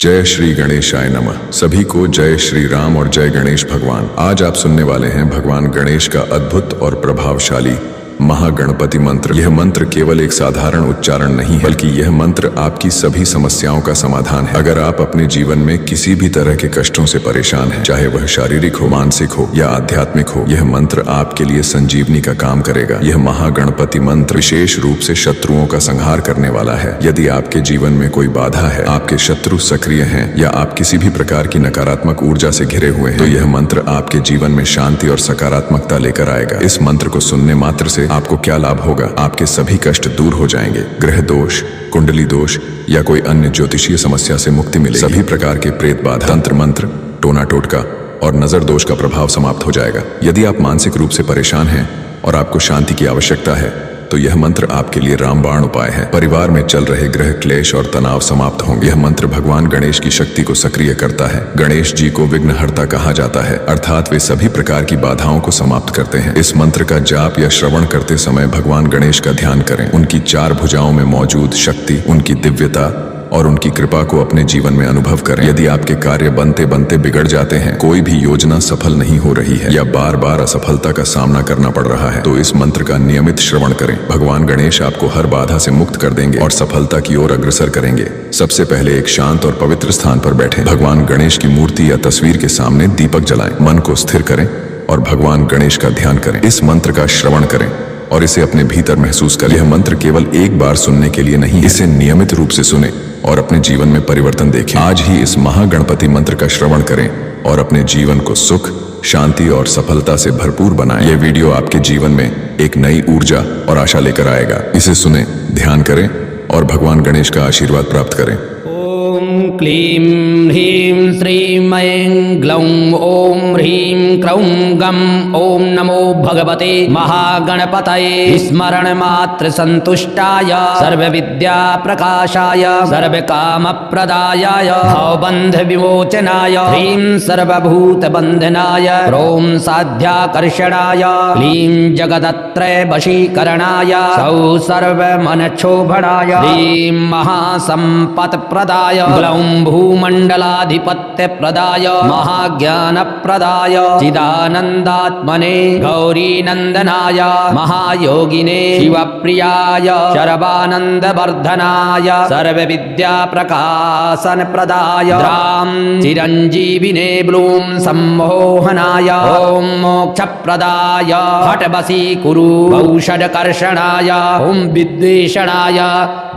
जय श्री गणेशाय नमः। सभी को जय श्री राम और जय गणेश भगवान। आज आप सुनने वाले हैं भगवान गणेश का अद्भुत और प्रभावशाली महागणपति मंत्र। यह मंत्र केवल एक साधारण उच्चारण नहीं है, बल्कि यह मंत्र आपकी सभी समस्याओं का समाधान है। अगर आप अपने जीवन में किसी भी तरह के कष्टों से परेशान हैं, चाहे वह शारीरिक हो, मानसिक हो या आध्यात्मिक हो, यह मंत्र आपके लिए संजीवनी का काम करेगा। यह महागणपति मंत्र विशेष रूप से शत्रुओं का संहार करने वाला है। यदि आपके जीवन में कोई बाधा है, आपके शत्रु सक्रिय हैं या आप किसी भी प्रकार की नकारात्मक ऊर्जा से घिरे हुए हैं, तो यह मंत्र आपके जीवन में शांति और सकारात्मकता लेकर आएगा। इस मंत्र को सुनने मात्र से आपको क्या लाभ होगा? आपके सभी कष्ट दूर हो जाएंगे। ग्रह दोष, कुंडली दोष या कोई अन्य ज्योतिषीय समस्या से मुक्ति मिलेगी। सभी प्रकार के प्रेत बाधा, तंत्र मंत्र, टोना टोटका और नजर दोष का प्रभाव समाप्त हो जाएगा। यदि आप मानसिक रूप से परेशान हैं और आपको शांति की आवश्यकता है, तो यह मंत्र आपके लिए रामबाण उपाय है। परिवार में चल रहे ग्रह क्लेश और तनाव समाप्त होंगे। यह मंत्र भगवान गणेश की शक्ति को सक्रिय करता है। गणेश जी को विघ्नहर्ता कहा जाता है, अर्थात वे सभी प्रकार की बाधाओं को समाप्त करते हैं। इस मंत्र का जाप या श्रवण करते समय भगवान गणेश का ध्यान करें। उनकी 4 भुजाओं में मौजूद शक्ति, उनकी दिव्यता और उनकी कृपा को अपने जीवन में अनुभव करें। यदि आपके कार्य बनते बनते बिगड़ जाते हैं, कोई भी योजना सफल नहीं हो रही है या बार बार असफलता का सामना करना पड़ रहा है, तो इस मंत्र का नियमित श्रवण करें। भगवान गणेश आपको हर बाधा से मुक्त कर देंगे और सफलता की ओर अग्रसर करेंगे। सबसे पहले एक शांत और पवित्र स्थान पर बैठें। भगवान गणेश की मूर्ति या तस्वीर के सामने दीपक जलाएं। मन को स्थिर करें और भगवान गणेश का ध्यान करें। इस मंत्र का श्रवण करें और इसे अपने भीतर महसूस करें। यह मंत्र केवल एक बार सुनने के लिए नहीं, इसे नियमित रूप से सुने और अपने जीवन में परिवर्तन देखें। आज ही इस महागणपति मंत्र का श्रवण करें और अपने जीवन को सुख, शांति और सफलता से भरपूर बनाएं। यह वीडियो आपके जीवन में एक नई ऊर्जा और आशा लेकर आएगा। इसे सुने, ध्यान करें और भगवान गणेश का आशीर्वाद प्राप्त करें। ओम क्लीं ह्रीं श्रीं ऐं ग्लौं ओम ह्रीं क्रौं गं ओम नमो भगवते महागणपतये। स्मरण मात्र संतुष्टाय सर्वविद्या प्रकाशाय सर्वकामप्रदायाय भवबन्ध विमोचनाय ह्रीं सर्वभूत बन्धनाय ह्रौं साध्याकर्षणाय क्लीं जगदत्रय वशीकरणाय सौः सर्वमनक्षोभणाय ह्रीं महासम्पत्प्रदाय ग्लौं भूमण्डलाधिपत्यप्रदाय महाज्ञानप्रदाय चिदानन्दात्मने गौरीनन्दनाय महायोगिने शिवप्रियाय शरवानन्दवर्धनाय सर्वविद्याप्रकाशनप्रदाय द्रां चिरञ्जीविने ब्लूं सम्मोहनाय ॐ मोक्षप्रदाय हठवशीकुरु औषधकर्षणाय ॐ विद्वेषणाय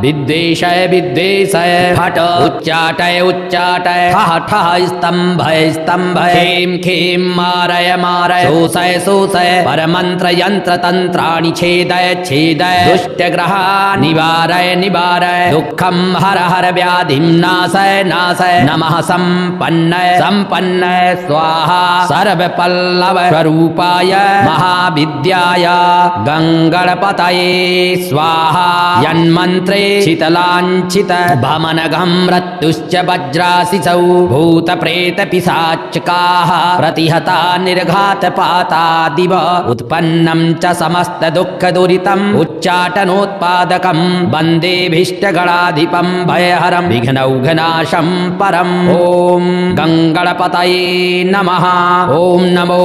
विद्वेषय विद्वेषय हठ उच्चाटय उच्चाटय ठः ठः स्तम्भय स्तम्भय खेम खेम मारय मारय शोषय शोषय परमन्त्र यन्त्र तन्त्राणि छेदय छेदय दुष्टग्रहा निवारय निवारय दुःखं हर हर व्याधिं नाशय नाशय नमः सम्पन्नय सम्पन्नय स्वाहा सर्वपल्लव स्वरूपाय महाविद्याय गङ्गणपतये स्वाहा। यन्मन्त्रे शीतलाञ्चित भमनघं मृत्युश्च वज्राशिसौ भूतप्रेतपिशाचकाः प्रतिहता निर्घातपातादिव उत्पन्नं च समस्तदुःखदुरितम् उच्चाटनोत्पादकं वन्देभीष्टगणाधिपं भयहरं विघ्नौघनाशं परम्। ॐ गङ्गणपतये नमः। ॐ नमो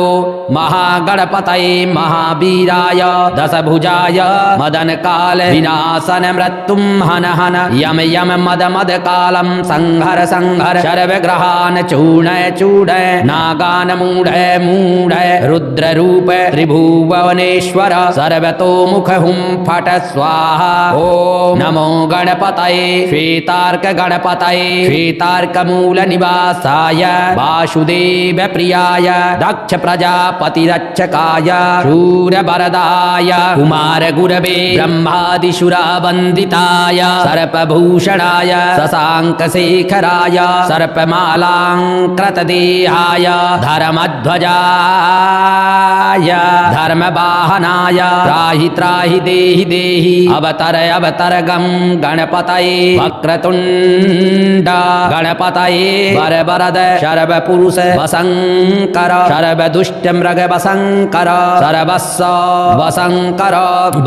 महागणपतये महावीराय दशभुजाय मदनकाल विनाशन मृत्युं हन हन यम यम मद मद कालं संहर संहर सर्वग्रहान् चूर्णय चूर्णय नागान् मूढय मूढय रुद्ररूप त्रिभुवनेश्वर सर्वतोमुख हुं फट स्वाहा। ॐ नमो गणपतये श्वेतार्क गणपतये श्वेतार्कमूल निवासाय वासुदेव प्रियाय दक्ष प्रजापतिरक्षकाय शूरवरदाय कुमार गुरवे ब्रह्मादिशुरावन्दिताय सर्पभूषणाय शशाङ्कशेखराय सर्पमालाङ्कृतदेहाय धर्मध्वजाय धर्मवाहनाय त्राहि त्राहि देहि देहि अवतर अवतर गं गणपतये वक्रतुण्ड गणपतये वरवरद सर्वपुरुष वशङ्कर सर्वदुष्टमृग वशङ्कर सर्वस्व वशङ्कर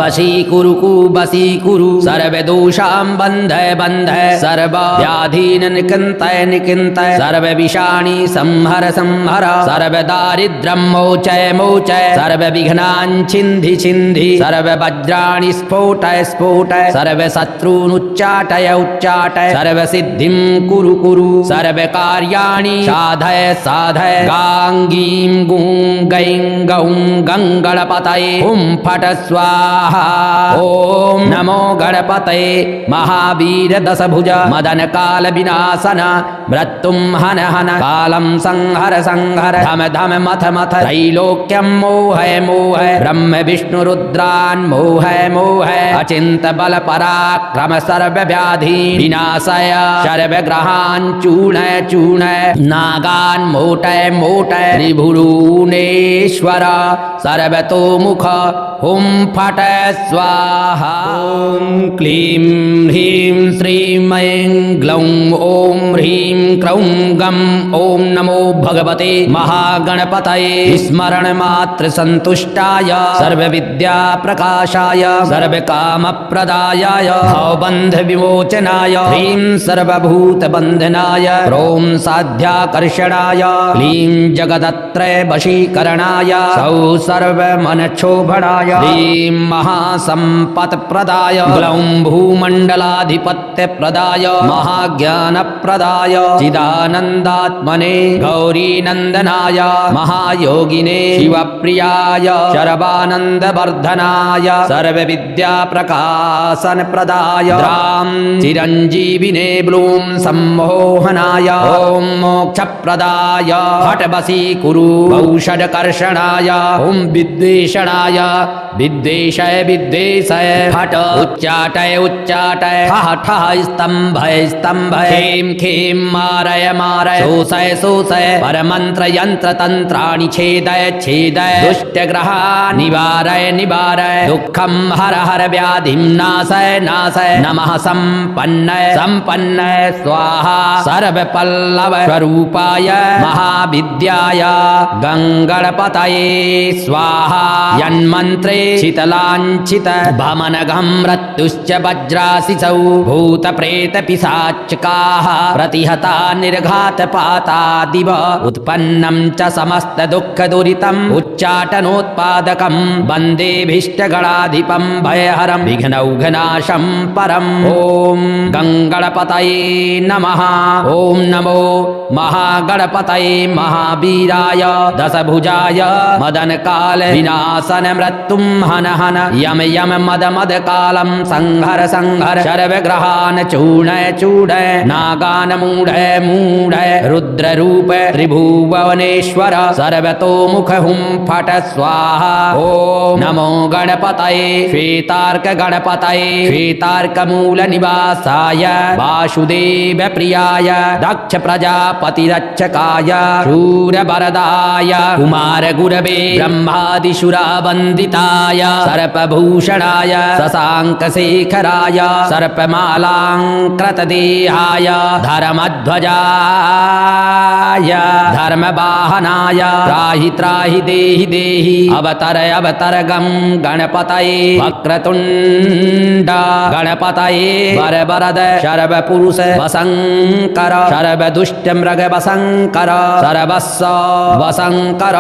वशीकुरु वशीकुरु सर्वदोष सर्वदोषां बन्धय बन्धय सर्वव्याधीन निकिन्तय निकिन्तय सर्वविषाणि संहर संहर सर्वदारिद्र्यं मोचय मोचय सर्वविघ्नान् छिन्धि छिन्धि सर्ववज्राणि स्फोटय स्फोटय सर्वशत्रून् उच्चाटय उच्चाटय सर्वसिद्धिं कुरु कुरु सर्वकार्याणि साधय साधय गां गीं गुं गैं गौं गङ्गणपतये हुं फट स्वाहा। ॐ नमो गणपतये महावीर दशभुज मदन काल विनाशन मृत्युं हन हन कालं संहर संहर धम धम मथ मथ त्रैलोक्यं मोहय मोहय ब्रह्म विष्णु रुद्रान् मोहय मोहय अचिंत बल पराक्रम सर्व व्याधि विनाशय सर्व ग्रहान् चूर्णय चूर्णय नागान् मोटय मोटय त्रिभुवनेश्वर सर्वतोमुख हुं फट स्वाहा। ॐ क्लीं ह्रीं श्रीं ऐं ग्लौं ॐ ह्रीं क्रौं गं ॐ नमो भगवते महागणपतये स्मरण मात्र संतुष्टाय सर्वविद्या प्रकाशाय सर्वकामप्रदायाय भवबन्ध विमोचनाय ह्रीं सर्वभूत बन्धनाय ह्रौं साध्याकर्षणाय क्लीं जगदत्रय वशीकरणाय सौः सर्वमनक्षोभणाय ह्रीं महासम्पत्प्रदाय ग्लौं भूमण्डलाधिपत्यप्रदाय महाज्ञानप्रदाय चिदानन्दात्मने गौरीनन्दनाय महायोगिने शिवप्रियाय शरवानन्दवर्धनाय सर्वविद्याप्रकाशनप्रदाय द्रां चिरञ्जीविने ब्लूं सम्मोहनाय ॐ मोक्षप्रदाय फट वशीकुरु औषधकर्षणाय ॐ विद्वेषणाय विद्वेषय विद्वेषय फट उच्चाटय उच्चाटय ठः ठः स्तम्भय स्तम्भय खें खें मारय मारय शोषय शोषय परमन्त्र यन्त्र तन्त्राणि छेदय छेदय दुष्टग्रहान् निवारय निवारय दुःखं हर हर व्याधिं नाशय नाशय नमः सम्पन्नय सम्पन्नय स्वाहा सर्वपल्लव स्वरूपाय महाविद्याय गङ्गणपतये स्वाहा। यन्मन्त्रे शीतलाञ्चित भमनघं मृत्युश्च वज्राशिसौ भूतप्रेतपिशाचकाः प्रतिहता निर्घातपातादिव उत्पन्नं च समस्तदुःखदुरितम् उच्चाटनोत्पादकं वन्देभीष्टगणाधिपं भयहरं विघ्नौघनाशं परम्। ॐ गङ्गणपतये नमः। ॐ नमो महागणपतये महावीराय दशभुजाय मदनकाल विनाशन मृत्युं हन हन यम यम मद मद कालं संहर संहर सर्वग्रहान् चूर्णय चूर्णय नागान् मूढय मूढय रुद्ररूप त्रिभुवनेश्वर सर्वतोमुख हुं फट स्वाहा। ॐ नमो गणपतये श्वेतार्क गणपतये श्वेतार्कमूल निवासाय वासुदेव प्रियाय दक्ष प्रजापतिरक्षकाय शूरवरदाय कुमार गुरवे ब्रह्मादिशुरावन्दिताय सर्पभूषणाय शशाङ्कशेखराय सर्पमालाङ्कृतदेहाय धर्मध्वजाय धर्मवाहनाय त्राहि त्राहि देहि देहि अवतर अवतर गं गणपतये वक्रतुण्ड गणपतये वरवरद शर्वपुरुष वशङ्कर सर्वदुष्टमृग वशङ्कर सर्वस्व वशङ्कर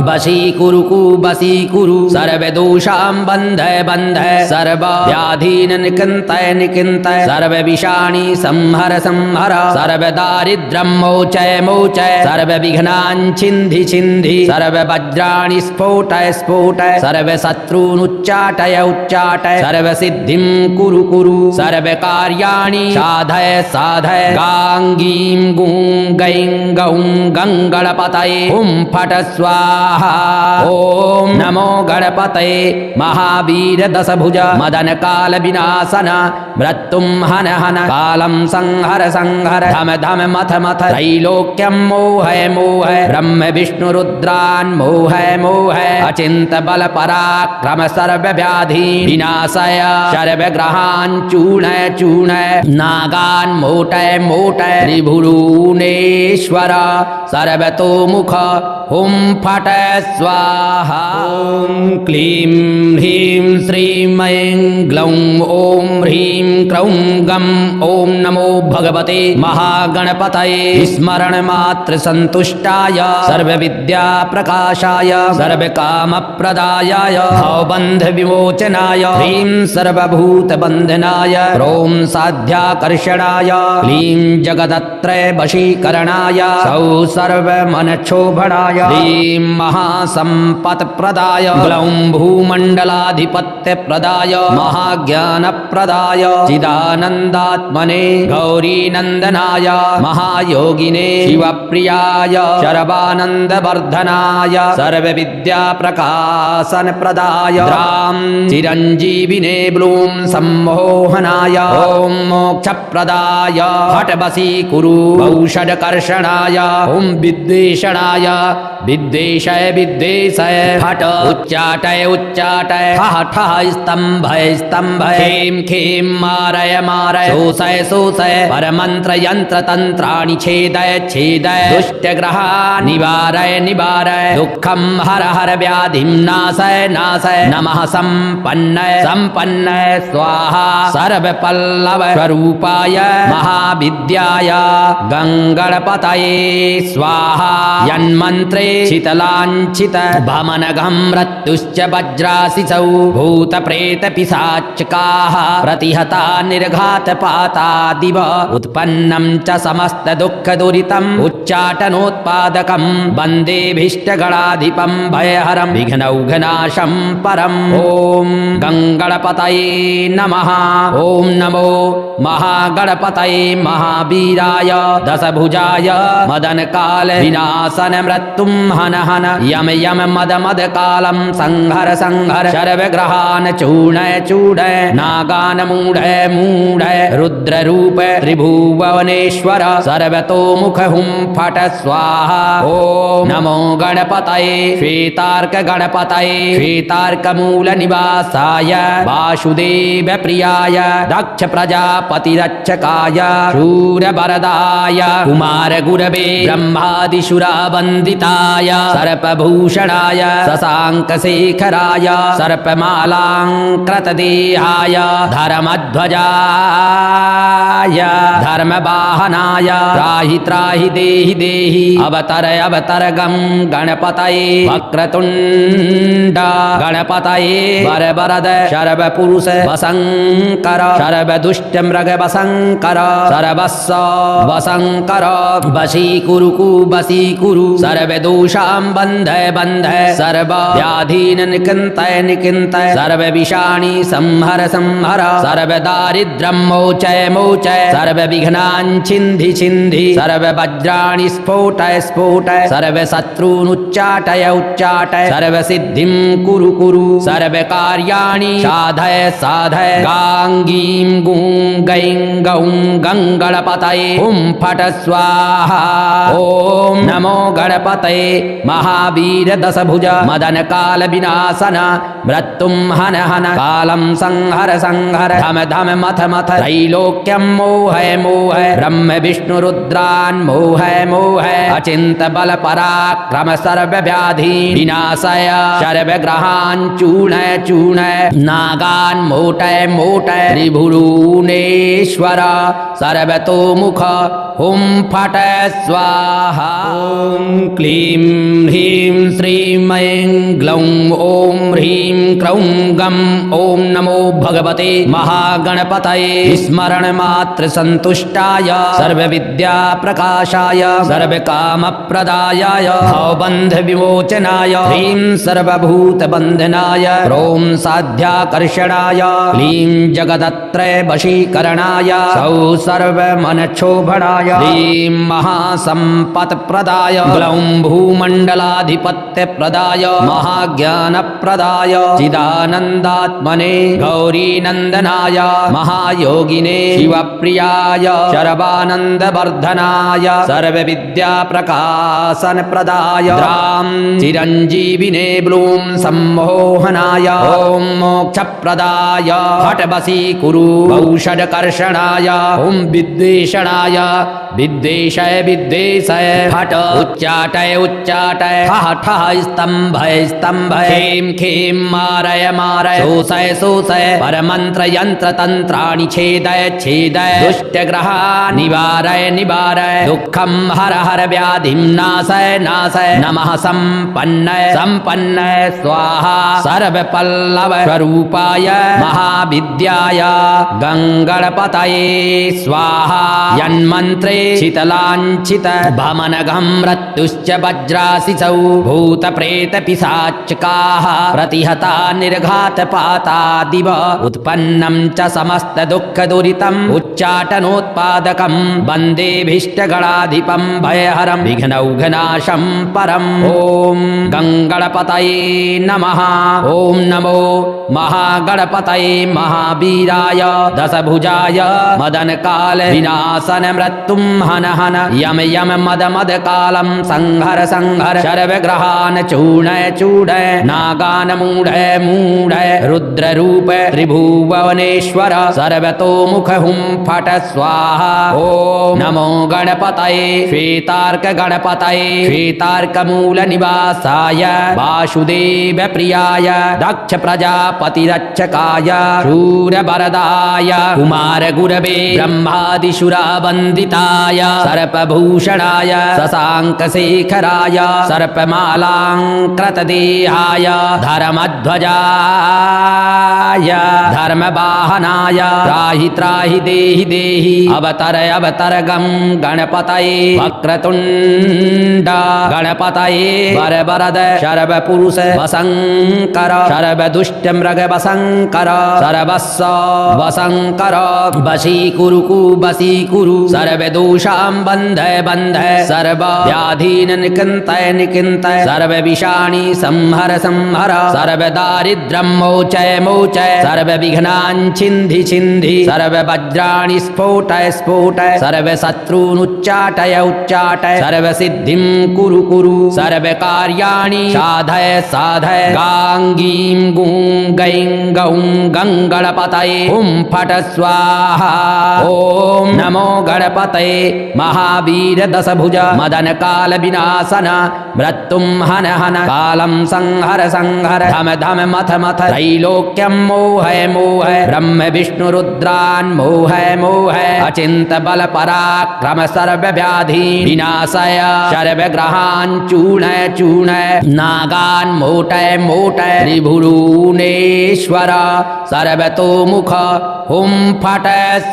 वशीकुरु वशीकुरु सर्वदोषां बन्धय बन्धय सर्वव्याधीन निकिन्तय निकिन्तय सर्वविषाणि संहर संहर सर्वदारिद्र्यं मोचय मोचय सर्वविघ्नान् छिन्धि छिन्धि सर्ववज्राणि स्फोटय स्फोटय सर्वशत्रून् उच्चाटय उच्चाटय सर्वसिद्धिं कुरु कुरु सर्वकार्याणि साधय साधय गां गीं गुं गैं गौं गङ्गणपतये हुं फट स्वाहा। ॐ नमो गणपतये महावीर दशभुज मदन काल विनाशन मृत्युं हन हन कालं संहर संहर धम धम मथ मथ त्रैलोक्यं मोहय मोहय ब्रह्म विष्णु रुद्रान् मोहय मोहय अचिंत बल पराक्रम सर्व व्याधि विनाशय सर्व ग्रहान् चूर्णय चूर्णय नागान् मोटय मोटय त्रिभुवनेश्वर गुरुनेश्वर सर्वतोमुख हुं फट स्वाहा। ॐ क्लीं ह्रीं श्रीं ऐं ग्लौं ॐ ह्रीं क्रौं गं ॐ नमो भगवते महागणपतये स्मरण मात्र संतुष्टाय सर्वविद्या प्रकाशाय सर्वकामप्रदायाय भवबन्ध विमोचनाय ह्रीं सर्वभूत बन्धनाय ह्रौं साध्याकर्षणाय क्लीं जगदत्रय वशीकरणाय सौः सर्वमनक्षोभणाय ह्रीं महासम्पत्प्रदाय ग्लौं भूमण्डलाधिपत्यप्रदाय महाज्ञानप्रदाय चिदानन्दात्मने गौरीनन्दनाय महायोगिने शिवप्रियाय शरवानन्दवर्धनाय सर्वविद्याप्रकाशनप्रदाय द्रां चिरञ्जीविने ब्लूं सम्मोहनाय ॐ मोक्षप्रदाय हठवशीकुरु औषधकर्षणाय ॐ विद्वेषणाय विद्वेषय विद्वेषय हठ उच्चाटय उच्चाटय ठः ठः स्तम्भय स्तम्भय खें खें मारय मारय शोषय शोषय परमन्त्र यन्त्र तन्त्राणि छेदय छेदय दुष्टग्रहा निवारय निवारय दुःखं हर हर व्याधिं नाशय नाशय नमः सम्पन्नय सम्पन्नय स्वाहा सर्वपल्लव स्वरूपाय महाविद्याय गङ्गणपतये स्वाहा। यन्मन्त्रे शीतलाञ्छित भमनघं मृत्युश्च वज्राशिसौ भूतप्रेतपिशाचकाः प्रतिहता निर्घातपातादिव उत्पन्नं च समस्तदुःखदुरितम् उच्चाटनोत्पादकं वन्देऽभीष्टगणाधिपं भयहरं विघ्नौघनाशं परम्। ॐ गङ्गणपतये नमः। ॐ नमो महागणपतये महावीराय दशभुजाय मदनकाल विनाशन मृत्युं हन हन यम यम मद मद कालं संहर संहर सर्वग्रहान् चूर्णय चूर्णय नागान् मूढय मूढय रुद्ररूप त्रिभुवनेश्वर सर्वतोमुख हुं फट स्वाहा। ॐ नमो गणपतये श्वेतार्क गणपतये श्वेतार्कमूल निवासाय वासुदेव प्रियाय दक्ष प्रजापतिरक्षकाय शूरवरदाय कुमार गुरवे ब्रह्मादिशुरावन्दिताय सर्पभूषणाय शशाङ्कशेखराय सर्पमालाङ्कृतदेहाय धर्मध्वजाय धर्मवाहनाय त्राहि त्राहि देहि देहि अवतर अवतर गं गणपतये वक्रतुण्ड गणपतये वरवरद शर्वपुरुष वशङ्कर सर्वदुष्टमृग वशङ्कर सर्वस्व वशङ्कर वशीकुरु वशीकुरु सर्वदोषां बन्धय बन्धय सर्वव्याधीन् निकिन्तय निकिन्तय सर्वविषाणि संहर संहर सर्वदारिद्र्यं मोचय मोचय सर्वविघ्नान् छिन्धि छिन्धि सर्ववज्राणि स्फोटय स्फोटय सर्वशत्रून् उच्चाटय उच्चाटय सर्वसिद्धिं कुरु कुरु सर्वकार्याणि साधय साधय गां गीं गुं गैं गौं गङ्गणपतये हुं फट स्वाहा। ॐ नमो गणपतये महावीर दशभुज मदन काल विनाशन मृत्युं हन हन कालं संहर संहर धम धम मथ मथ त्रैलोक्यं मोहय मोहय ब्रह्म विष्णु रुद्रान् मोहय मोहय अचिन्त बल पराक्रम सर्वव्याधि विनाशय सर्वग्रहान् चूर्णय चूर्णय नागान् मोटय मोटय त्रिभुवनेश्वर सर्वतोमुख हुं फट स्वाहा। ॐ क्लीं ह्रीं श्रीं ऐं ग्लौं ॐ ह्रीं क्रौं गं ॐ नमो भगवते महागणपतये स्मरण मात्र संतुष्टाय सर्वविद्या प्रकाशाय सर्वकामप्रदायाय भवबन्ध विमोचनाय ह्रीं सर्वभूत बन्धनाय ह्रौं साध्याकर्षणाय क्लीं जगदत्रय वशीकरणाय सौः सर्वमनक्षोभणाय ह्रीं महासम्पत्प्रदाय ग्लौं भूमण्डलाधिपत्यप्रदाय महाज्ञानप्रदाय चिदानन्दात्मने गौरीनन्दनाय महायोगिने शिवप्रियाय शरवानन्दवर्धनाय सर्वविद्याप्रकाशनप्रदाय द्रां चिरञ्जीविने ब्लूं सम्मोहनाय ॐ मोक्षप्रदाय हठवशीकुरु औषधकर्षणाय ॐ विद्वेषणाय विद्वेषय विद्वेषय फट उच्चाटय उच्चाटय ठः ठः स्तम्भय स्तम्भय खेम खेम मारय मारय शोषय शोषय परमन्त्र यन्त्र तन्त्राणि छेदय छेदय दुष्टग्रहा निवारय निवारय दुःखं हर हर व्याधिं नाशय नाशय नमः सम्पन्नय सम्पन्नय स्वाहा सर्वपल्लव स्वरूपाय महाविद्याय गङ्गणपतये स्वाहा यन्मन्त्रे शीतलाञ्चित भमनघं मृत्युश्च वज्राशिसौ भूतप्रेतपिशाचकाः प्रतिहता निर्घातपातादिव उत्पन्नं च समस्तदुःखदुरितम् उच्चाटनोत्पादकं वन्देऽभीष्टगणाधिपं भयहरं विघ्नौघनाशं परम् ॐ गङ्गणपतये नमः ॐ नमो महागणपतये महावीराय दशभुजाय मदनकाल विनाशन मृत्युं हन हन यम यम मद मद कालं संहर संहर सर्वग्रहान् चूर्णय चूर्णय नागान् मूढय मूढय रुद्ररूप त्रिभुवनेश्वर सर्वतोमुख हुं फट स्वाहा ॐ नमो गणपतये श्वेतार्क गणपतये श्वेतार्क मूल निवासाय वासुदेव प्रियाय दक्ष प्रजापतिरक्षकाय शूरवरदाय कुमार गुरवे ब्रह्मादिशुरावन्दिताय सर्पभूषणाय शशाङ्कशेखराय सर्पमालाङ्कृतदेहाय धर्मध्वजाय धर्मवाहनाय त्राहि त्राहि देहि देहि अवतर अवतर गं गणपतये वक्रतुण्ड गणपतये वरवरद शर्वपुरुष वशङ्कर सर्वदुष्टमृग वशङ्कर सर्वस्व वशङ्कर वशीकुरु वशीकुरु सर्वदोषां बन्धय बन्धय सर्वव्याधीन् निकन्तय निकन्तय सर्वविषाणि संहर संहर सर्वदारिद्र्यं मोचय मोचय सर्वविघ्नान् छिन्धि छिन्धि सर्ववज्राणि स्फोटय स्फोटय सर्वशत्रून् उच्चाटय उच्चाटय सर्वसिद्धिं कुरु कुरु सर्वकार्याणि साधय साधय गां गीं गुं गैं गौं गङ्गणपतये हुं फट स्वाहा ॐ नमो गणपतये महावीर दशभुज मदनकाल विनाशन मृत्युं हन हन कालं संहर संहर धम धम मथ मथ त्रैलोक्यं मोहय मोहय ब्रह्म विष्णु रुद्रान् मोहय मोहय अचिन्त बल पराक्रम सर्वव्याधि विनाशय सर्वग्रहान् चूर्णय चूर्णय नागान् मोटय मोटय त्रिभुवनेश्वर सर्वतोमुख हुं फट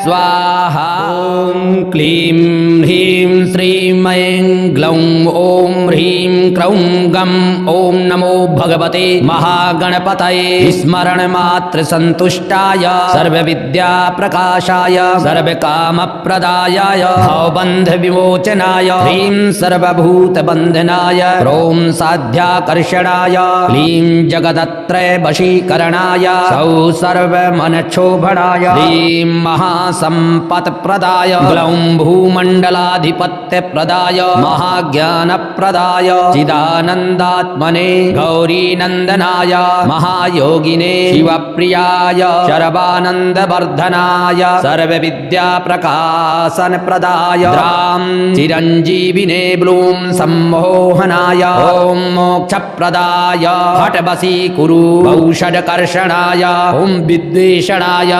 स्वाहा ॐ क्लीं ह्रीं श्रीं ऐं ग्लौं ॐ ह्रीं क्रौं गं ॐ नमो भगवते महागणपतये स्मरणमात्र सन्तुष्टाय सर्वविद्याप्रकाशाय सर्वकामप्रदायाय भवबन्धविमोचनाय ह्रीं सर्वभूतबन्धनाय ह्रौं साध्याकर्षणाय क्लीं जगदत्रयवशीकरणाय सौः सर्वमनक्षोभणाय ह्रीं महासम्पत्प्रदाय ग्लौं भूमण्डलाधिपत्यप्रदाय महाज्ञानप्रदाय चिदानन्दात्मने गौरीनन्दनाय महायोगिने शिवप्रियाय शरवानन्दवर्धनाय सर्वविद्याप्रकाशनप्रदाय द्रां चिरञ्जीविने ब्लूं सम्मोहनाय ॐ मोक्षप्रदाय हठवशीकुरु औषधकर्षणाय ॐ विद्वेषणाय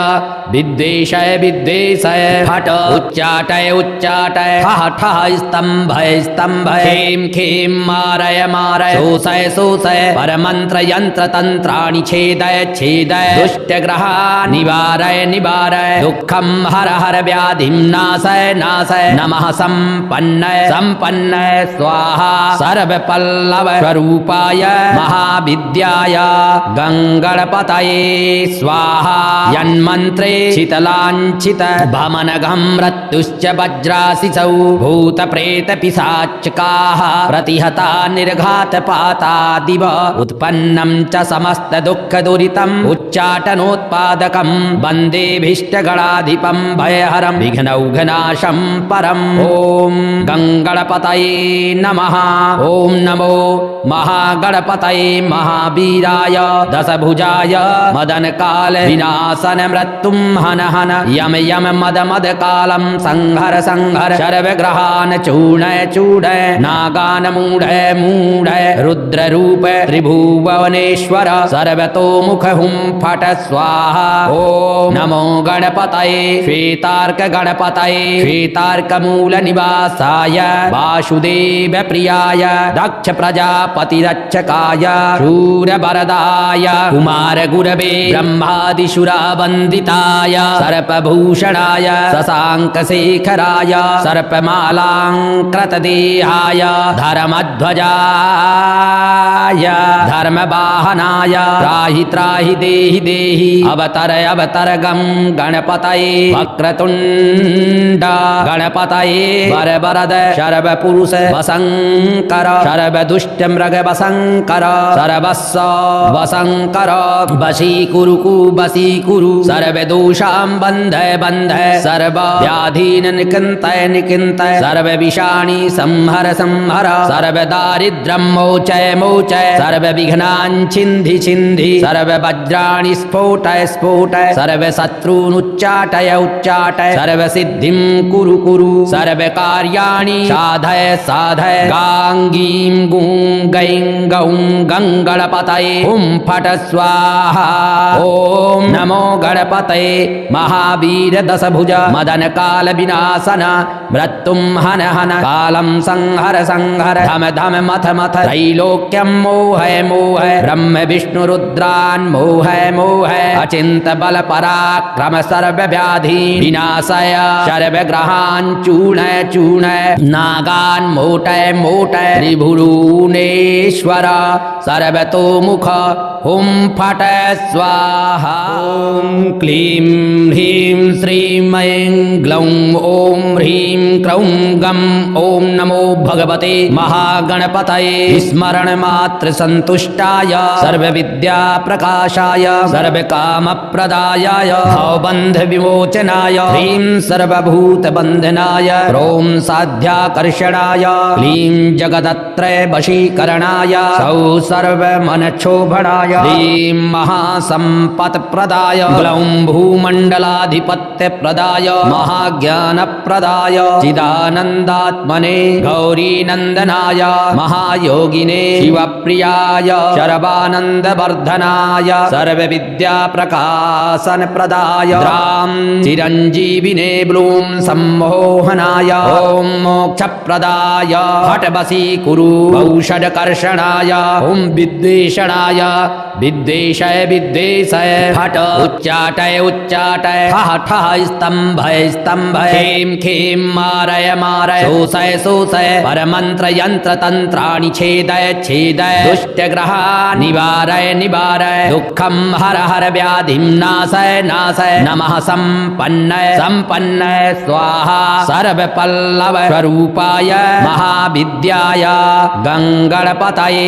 विद्वेषय विद्वेषय फट उच्चाटय उच्चाटय ठः ठः स्तम्भय स्तम्भय खेम खेम मारय मारय शोषय शोषय परमन्त्र यन्त्र तन्त्राणि छेदय छेदय दुष्टग्रहा निवारय निवारय दुःखं हर हर व्याधिं नाशय नाशय नमः सम्पन्नय सम्पन्नय स्वाहा सर्वपल्लव स्वरूपाय महाविद्याय गङ्गणपतये स्वाहा यन्मन्त्रे शीतलाञ्चित भमनघं मृत्युश्च वज्राशिसौ भूतप्रेतपिशाचकाः प्रतिहता निर्घातपातादिव उत्पन्नं च समस्तदुःखदुरितम् उच्चाटनोत्पादकं वन्देऽभीष्टगणाधिपं भयहरं विघ्नौघनाशं परम् ॐ गङ्गणपतये नमः ॐ नमो महागणपतये महावीराय दशभुजाय मदनकाल विनाशन मृत्युं हन हन यम यम मद मद कालम संहर संहर सर्वग्रहान् चूर्णय चूर्णय नागान् मूढय मूढय रुद्र रूप त्रिभुवनेश्वर सर्वतोमुख हुं फट स्वाहा। ओम नमो गणपतये श्वेतार्क गणपतये श्वेतार्क मूल निवासाय वासुदेव प्रियाय दक्ष प्रजापति रक्षकाय शूरवरदाय कुमार गुरवे ब्रह्मादिशुरा वन्दिताय सर्पभूषणाय शशांक शेखराय सर्पमालांकृतदेहाय धर्मध्वजाय धर्मवाहनाय त्राहि त्राहि देहि देहि अवतर अवतर गं गणपतये वक्रतुण्ड गणपतये वरवरद शर्वपुरुष वशंकर शर्वदुष्टमृग वशंकर सर्वस्व वशंकर वशीकुरु वशीकुरु सर्वदोषां बन्धय बन्धय सर्वव्याधीन् निकृन्तय निकृन्तय सर्वविषाणि संहर संहर सर्वदारिद्र्यं मोचय मोचय सर्वविघ्नान् छिन्धि छिन्धि सर्ववज्राणि स्फोटय स्फोटय सर्वशत्रून् उच्चाटय उच्चाटय सर्वसिद्धिं कुरु कुरु सर्वकार्याणि साधय साधय गां गीं गुं गैं गौं गङ्गणपतये हुं फट स्वाहा। ओम नमो गणपतये महावीर दशभुज मदन काल विनाशन मृत्युं हन हन कालं संहर संहर धम धम मथ मथ त्रैलोक्यं मोहय मोहय ब्रह्म विष्णु रुद्रान् मोहय मोहय अचिंत बल पराक्रम सर्व व्याधि विनाशय सर्वग्रहान् चूर्णय चूर्णय नागान् मोटय मोटय त्रिभुवनेश्वर सर्वतोमुख हुं फट स्वाहा। ओम क्लीं ह्रीं श्रीं ऐं ग्लौं ओम ह्रीं क्रौं गं ओम नमो भगवते महागणपतये स्मरण मात्र संतुष्टाय सर्वविद्या प्रकाशाय सर्वकामप्रदायाय भवबन्ध विमोचनाय ह्रीं सर्वभूत बन्धनाय ह्रौं साध्याकर्षणाय क्लीं जगदत्रय वशीकरणाय सौः सर्वमनक्षोभणाय ह्रीं महासम्पत्प्रदाय ग्लौं भूमण्डलाधिपत्यप्रदाय महाज्ञानप्रदाय चिदानन्दात्मने गौरीनन्दनाय महायोगिने शिवप्रियाय शरवानन्दवर्धनाय सर्वविद्याप्रकाशनप्रदाय द्रां चिरञ्जीविने ब्लूं सम्मोहनाय ॐ मोक्षप्रदाय फट् वशीकुरु औषधकर्षणाय ॐ विद्वेषणाय विद्वेषय विद्वेषय फट् उच्चाटय उच्चाटय ठः ठः स्तम्भय स्तम्भय खें खें मारय मारय शोषय शोषय परमन्त्र यन्त्र तन्त्राणि छेदय छेदय दुष्टग्रहान् निवारय निवारय दुःखं हर हर व्याधिं नाशय नाशय नमः सम्पन्नय सम्पन्नय स्वाहा सर्वपल्लव स्वरूपाय महाविद्याय गङ्गणपतये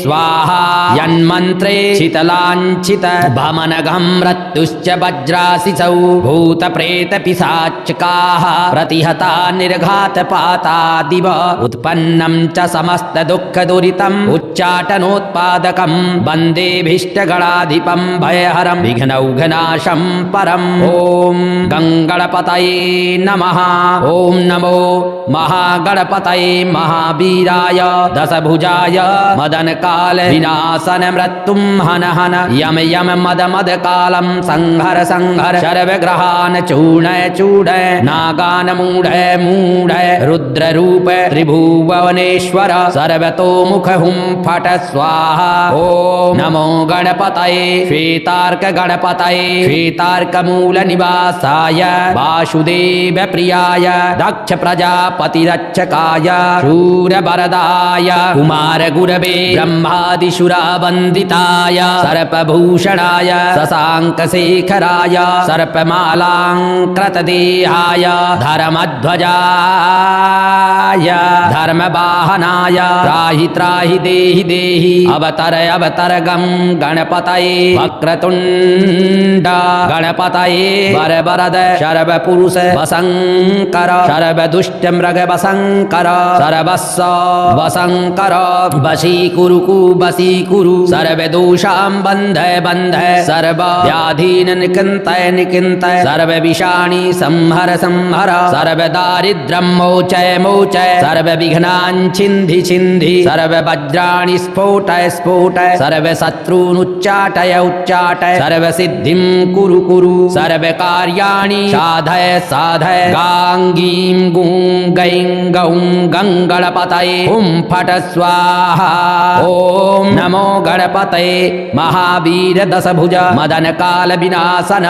स्वाहा। यन्मन्त्रे शीतलाञ्छित भमनघं मृत्युश्च वज्राशिसौ भूतप्रेतपिशाचकाः प्रतिहता निर्घातपातादिव उत्पन्नं च समस्तदुःखदुरितम् उच्चाटनोत्पादकं वन्देऽभीष्टगणाधिपं भयहरं विघ्नौघनाशं परम्। ॐ गङ्गणपतये नमः। ॐ नमो महागणपतये महावीराय दशभुजाय मदनकाल विनाशन मृत्युं हन हन यम यम मद मद कालं संहर संहर सर्वग्रहान् चूर्णय चूर्णय नागान् मूढय मूढय रुद्र रूप त्रिभुवनेश्वर सर्वतोमुख हुं फट स्वाहा। ओम नमो गणपतये श्वेतार्क गणपतये श्वेतार्क मूल निवासाय वासुदेव प्रियाय दक्ष प्रजापति रक्षकाय शूरवरदाय कुमार गुरवे ब्रह्मादिशुरा वन्दिताय सर्पभूषणाय शशांक शेखराय सर्पमालांकृतदेहाय धर्मध्वजाय धर्मवाहनाय त्राहि त्राहि देहि देहि अवतर अवतर गं गणपतये वक्रतुण्ड गणपतये वरवरद शर्वपुरुष वशंकर शर्वदुष्टमृग मृग वसंकर सर्वस्व वसंकर वशीकुरु वशीकुरु सर्वदोषां बन्धय बन्धय सर्व व्याधीन निकन्तय निकन्तय सर्व विषाणि संहर संहर सर्व दारिद्र्यं मोचय मोचय सर्व विघ्नान् छिन्धि छिन्धि सर्व वज्राणि स्फोटय स्फोटय सर्व शत्रून् उच्चाटय उच्चाटय सर्व सिद्धिं कुरु कुरु सर्व कार्याणि साधय साधय गां गीं गुं गैं गौं गङ्गणपतये हुं फट स्वाहा ओम नमो गणपतये महावीर दशभुज मदन काल विनाशन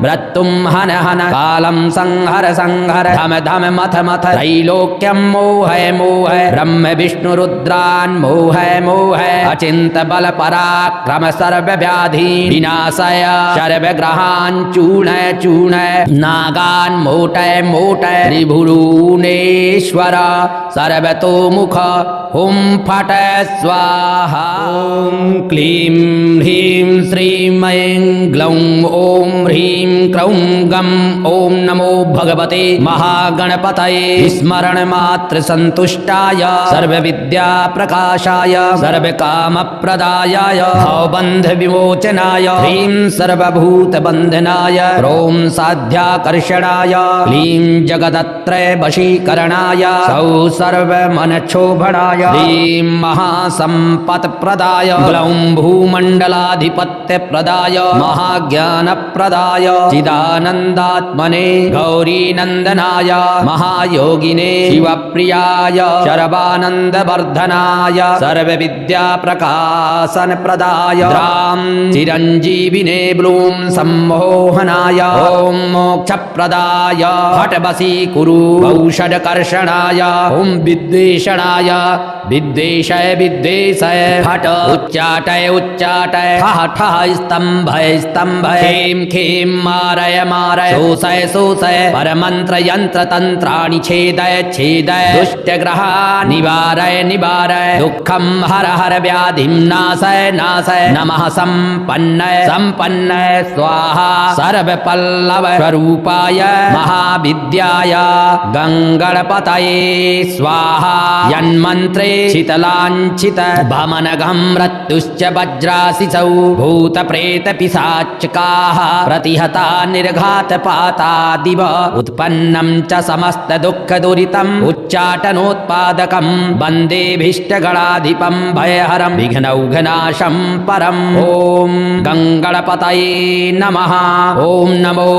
मृत्युं हन हन कालं संहर संहर धम धम मथ मथ त्रैलोक्यं मोहय मोहय ब्रह्म विष्णु रुद्रान् मोहय मोहय अचिंत बल पराक्रम सर्व व्याधि विनाशय सर्व ग्रहान् चूर्णय चूर्णय नागान् मोटय मोटय त्रिभुवनेश्वर सर्वतोमुख हुं फट स्वाहा ओम क्लीं ह्रीं श्रीं ऐं ग्लौं ओम ह्रीं क्रौं गं ओम नमो भगवते महागणपतये स्मरण मात्र संतुष्टाय सर्व विद्या प्रकाशाय सर्व काम प्रदायाय भवबन्ध विमोचनाय ह्रीं सर्वभूत बन्धनाय ह्रौं साध्याकर्षणाय क्लीं जगदत्रय वशीकरणाय सौ सर्व मन क्षोभणाय ह्रीं महासंपत् प्रदाय ग्लौं भूमण्डलाधिपत्य प्रदाय महाज्ञान प्रदाय चिदानन्दात्मने गौरी नंदनाय महायोगिने शिवप्रियाय शरवानन्दवर्धनाय सर्व विद्या प्रकाशन प्रदाय राम चिरंजीविने ब्लूं सम्मोहनाय ओम मोक्ष प्रदाय फट वशीकुरु औषधकर्षणाय ओम विद्वेषणाय विद्वेषय विद्वेषय फट उच्चाटय उच्चाटय ठः ठः स्तंभय स्तंभय खेम खेम मारय मारय शोषय शोषय परमंत्र यंत्र तंत्राणि छेदय छेदय दुष्ट ग्रहान् निवारय निवारय दुःखं हर हर व्याधिं नाशय नाशय नमः संपन्नय संपन्नय स्वाहा सर्व पल्लव स्वरूपाय महाविद्याय गंगणपतये स्वाहा यन्मन्त्रे शीतलाञ्छित भमनघं मृत्युश्च वज्राशिसौ भूत प्रेत पिशाचकाः प्रतिहता निर्घात पाता दिव उत्पन्नं च समस्त दुःख दुरितम् उच्चाटनोत्पादकं वन्दे भीष्टगणाधिपं भयहरं विघ्नौघनाशं परम् ओम गंगणपतये नमः ओम नमो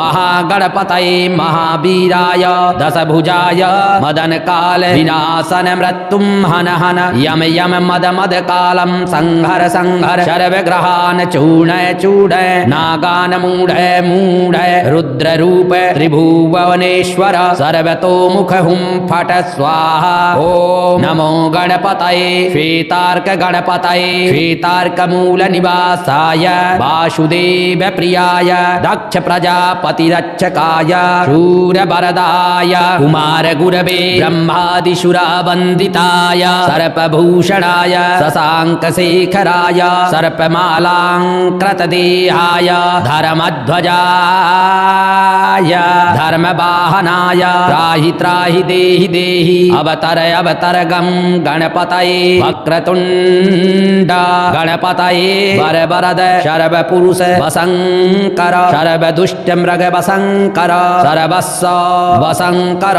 महागणपतये महावीराय दशभुजाय मदन काल विनाशन मृत्युं हन हन यम यम मद मद कालं संहर संहर सर्व ग्रहान् चूर्णय चूर्णय नागान् मूढय मूढय रुद्र रूप त्रिभुवनेश्वर सर्वतोमुख हुं फट स्वाहा ओम नमो गणपतये श्वेतार्क गणपतये श्वेतार्क मूल निवासाय वासुदेव प्रियाय दक्ष प्रजापति रक्षकाय शूर वरदाय कुमार गुरवे ब्रह्मादिशुरा वन्दिताय सर्पभूषणाय शशांक शेखराय सर्पमालांकृत देहाय धर्मध्वजाय धर्मवाहनाय त्राहि त्राहि देहि देहि अवतर अवतर गं गणपतये वक्रतुण्ड गणपतये वरवरद शर्वपुरुष वसंकर सर्वदुष्ट मृग वसंकर सर्वस्व वसंकर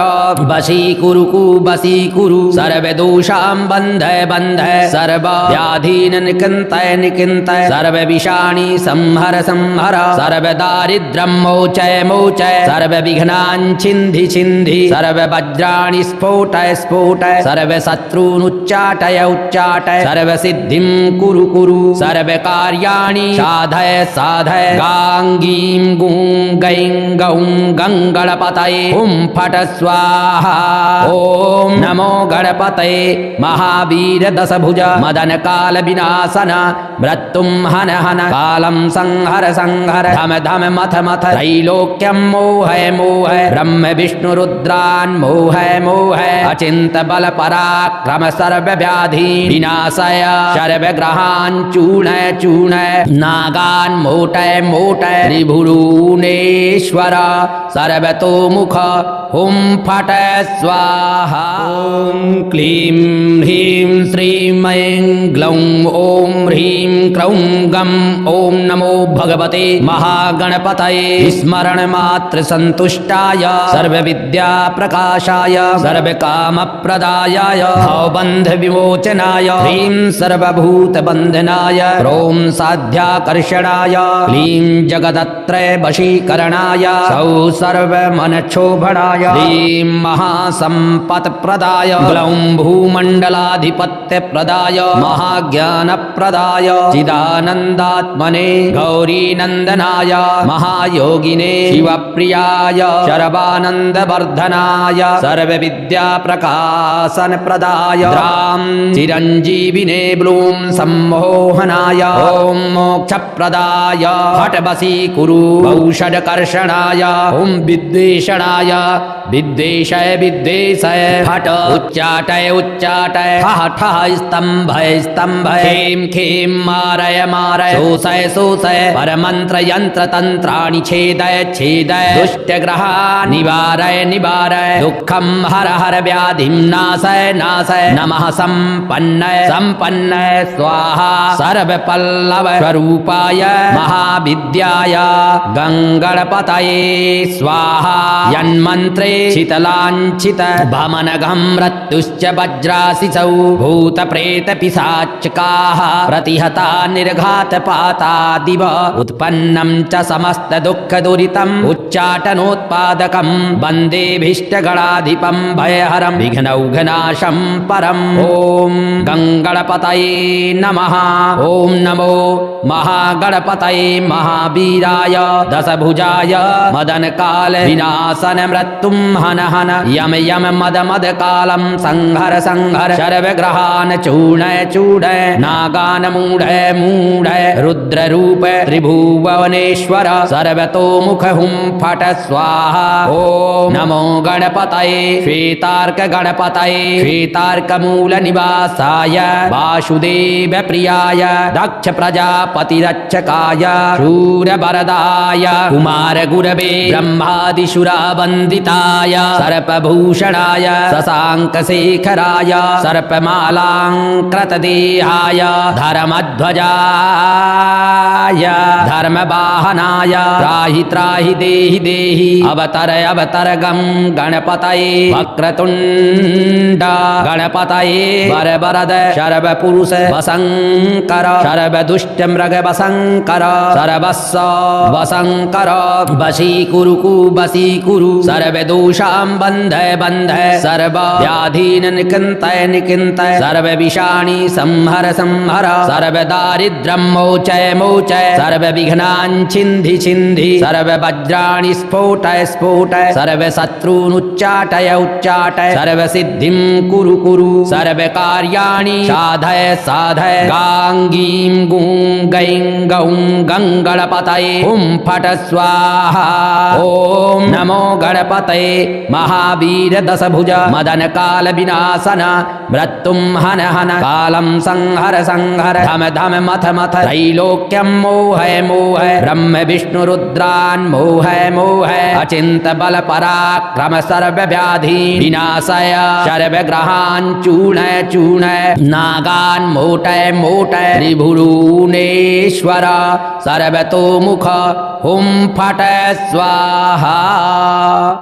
वशीकुरु वशीकुरु सर्वदोषां बन्धय बन्धय सर्व व्याधीन निकन्तय निकन्तय सर्व विषाणि संहर संहर सर्व दारिद्र्यं मोचय मोचय सर्व विघ्नान् छिन्धि छिन्धि सर्व वज्राणि स्फोटय स्फोटय सर्व शत्रून् उच्चाटय उच्चाटय सर्व सिद्धिं कुरु कुरु सर्व कार्याणि साधय साधय गां गीं गुं गैं गौं गङ्गणपतये हुं फट स्वाहा ओम नमो गणपतये महावीर दशभुज मदन काल विनाशन मृत्युं हन हन कालं संहर संहर धम धम मथ मथ त्रैलोक्यं मोहय मोहय ब्रह्म विष्णु रुद्रान् मोहय मोहय अचिंत बल पराक्रम पराक्रम सर्वव्याधि विनाशय सर्वग्रहान् चूर्णय चूर्णय नागान् मोटय मोटय त्रिभुवनेश्वर सर्वतोमुख हुं फट स्वाहा। ॐ क्लीं ह्रीं श्रीं ऐं ग्लौं ॐ ह्रीं क्रौं गं ॐ नमो भगवते महागणपतये स्मरण मात्र संतुष्टाय सर्वविद्या प्रकाशाय सर्वकामप्रदायाय भवबन्ध विमोचनाय ह्रीं सर्वभूत बन्धनाय ॐ साध्याकर्षणाय क्लीं जगदत्रय वशीकरणाय सौ सर्वमनक्षोभणाय ह्रीं महासम्पत्प्रदाय ग्लौं भूमण्डलाधिपत्यप्रदाय महाज्ञानप्रदाय चिदानन्दात्मने गौरीनन्दनाय महायोगिने शिवप्रियाय शरवानन्दवर्धनाय सर्वविद्याप्रकाशनप्रदाय द्रां चिरञ्जीविने ब्लूं सम्मोहनाय ॐ मोक्षप्रदाय हठवशीकुरु औषधकर्षणाय ॐ विद्वेषणाय विद्वेषय विद्वेषय हठ उच्चाटय उच्चाटय ठः ठः स्तम्भय स्तम्भय खें खें मारय मारय शोषय शोषय परमन्त्र यन्त्र तन्त्राणि छेदय छेदय दुष्टग्रहान् निवारय निवारय दुःखं हर हर व्याधिं नाशय नाशय नमः सम्पन्नय सम्पन्नय स्वाहा सर्वपल्लव स्वरूपाय महाविद्याय गङ्गणपतये स्वाहा। यन्मन्त्रे शीतलाञ्छित भमनघं मृत्युश्च वज्राशिसौ भूतप्रेतपिशाचकाः प्रतिहता निर्घातपातादिव उत्पन्नं च समस्तदुःखदुरितम् उच्चाटनोत्पादकं वन्देऽभीष्टगणाधिपं भयहरं विघ्नौघनाशं परम्। ॐ गङ्गणपतये नमः। ॐ नमो महागणपतये महावीराय दशभुजाय मदनकाल विनाशन मृत्युं हन हन यम यम मद मद कालं संहर संहर सर्वग्रहान् चूर्णय चूर्णय नागान् मूढय मूढय रुद्ररूप त्रिभुवनेश्वर सर्वतोमुख हुं फट स्वाहा। ॐ नमो गणपतये श्वेतार्क गणपतये श्वेतार्कमूलनिवासाय वासुदेव प्रियाय दक्ष प्रजापतिरक्षकाय शूरवरदाय कुमार गुरवे ब्रह्मादिशुरावन्दिताय सर्पभूषणाय शशाङ्कशेखराय सर्पमालाङ्कृतदेहाय धर्मध्वजाय धर्मवाहनाय त्राहि त्राहि देहि देहि अवतर अवतर गं गणपतये वक्रतुण्ड गणपतये वरवरद शर्वपुरुष वशङ्कर सर्वदुष्टमृगवशङ्कर सर्वस्व वशङ्कर वशीकुरु वशीकुरु सर्वदोषां बन्धय बन्धय सर्वव्याधीन् निकृन्तय निकृन्तय सर्वविषाणि संहर संहर सर्वदारिद्र्यं मोचय मोचय सर्वविघ्नान् छिन्धि छिन्धि सर्ववज्राणि स्फोटय स्फोटय सर्वशत्रून् उच्चाटय उच्चाटय सर्वसिद्धिं कुरु कुरु सर्वकार्याणि साधय साधय गां गीं गुं गैं गौं गङ्गणपतये हुं फट स्वाहा। ॐ नमो गणपतये महावीर दशभुज मदन काल विनाशन मृत्युं हन हन कालं संहर संहर धम धम मथ मथ त्रैलोक्यं मोहय मोहय ब्रह्म विष्णु रुद्रान् मोहय मोहय अचिन्त बल पराक्रम सर्वव्याधि विनाशय सर्वग्रहान् चूर्णय चूर्णय नागान् मोटय मोटय त्रिभुवनेश्वर सर्वतोमुख हुं फट स्वाहा।